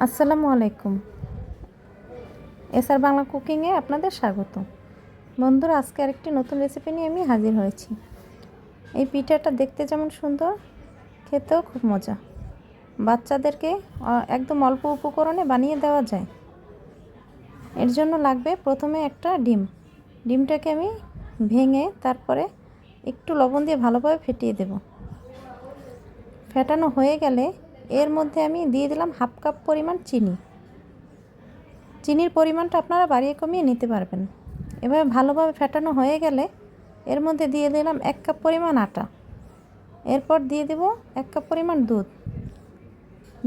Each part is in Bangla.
আসসালামু আলাইকুম। এসআর বাংলা কুকিংয়ে আপনাদের স্বাগত। বন্ধুরা, আজকে আরেকটি নতুন রেসিপি নিয়ে আমি হাজির হয়েছি। এই পিঠাটা দেখতে যেমন সুন্দর, খেতেও খুব মজা। বাচ্চাদেরকে একদম অল্প উপকরণে বানিয়ে দেওয়া যায়। এর জন্য লাগবে প্রথমে একটা ডিম। ডিমটাকে আমি ভেঙে তারপরে একটু লবণ দিয়ে ভালোভাবে ফেটিয়ে দেব। ফেটানো হয়ে গেলে এর মধ্যে আমি দিয়ে দিলাম 1/2 কাপ পরিমাণ চিনি। চিনির পরিমাণটা আপনারা বাড়িয়ে কমিয়ে নিতে পারবেন। এভাবে ভালোভাবে ফেটানো হয়ে গেলে এর মধ্যে দিয়ে দিলাম 1 কাপ পরিমাণ আটা। এরপর দিয়ে দেব 1 কাপ পরিমাণ দুধ।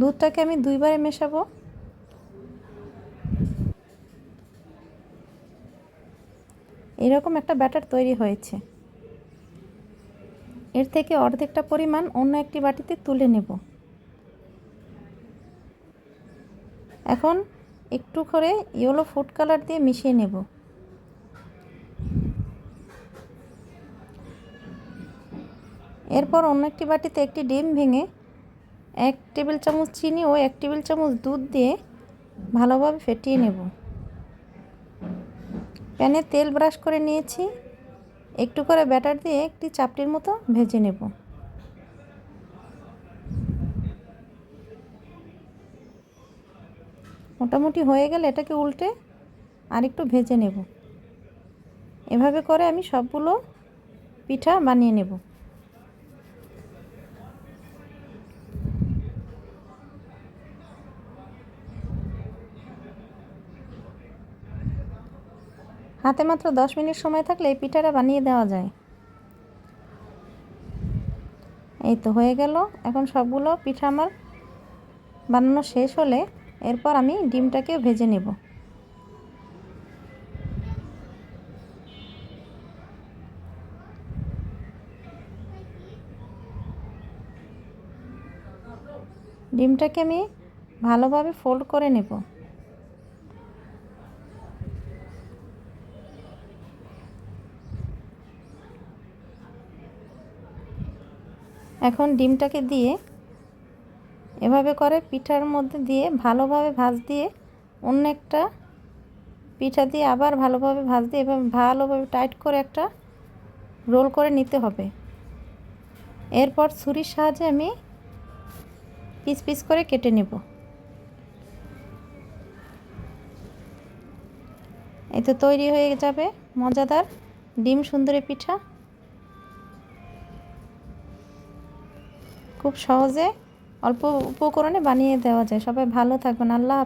দুধটাকে আমি 2 বারে মেশাবো। এরকম একটা ব্যাটার তৈরি হয়েছে। এর থেকে অর্ধেকটা পরিমাণ অন্য একটি বাটিতে তুলে নেব। এখন একটু করে ইয়েলো ফুড কালার দিয়ে মিশিয়ে নেব। এরপর অন্য একটি বাটিতে একটি ডিম ভেঙে 1 টেবিল চামচ চিনি ও 1 টেবিল চামচ দুধ দিয়ে ভালোভাবে ফেটিয়ে নেব। প্যানে তেল ব্রাশ করে নিয়েছি। একটু করে ব্যাটার দিয়ে একটি চাপটির মতো ভেজে নেব। মোটামুটি হয়ে গেলে এটাকে উল্টে আরেকটু ভেজে নেব। এভাবে করে আমি সবগুলো পিঠা বানিয়ে নেব। হাতে মাত্র 10 মিনিট সময় থাকলে এই পিঠাটা বানিয়ে দেওয়া যায়। এই তো হয়ে গেল। এখন সবগুলো পিঠা আমার বানানো শেষ হলে এরপর আমি ডিমটাকে ভেজে নেব। ডিমটাকে আমি ভালোভাবে ফোল্ড করে নেব। এখন ডিমটাকে দিয়ে এভাবে করে পিঠার মধ্যে দিয়ে ভালোভাবে ভাঁজ দিয়ে অন্য একটা পিঠা দিয়ে আবার ভালোভাবে ভাঁজ দিয়ে এভাবে ভালোভাবে টাইট করে একটা রোল করে নিতে হবে। এরপর ছুরির সাহায্যে আমি পিস পিস করে কেটে নেব। এই তো তৈরি হয়ে যাবে মজাদার ডিম সুন্দরী পিঠা। খুব সহজে অল্প উপকরণে বানিয়ে দেওয়া যায়। সবাই ভালো থাকবেন। আল্লাহ হাফেজ।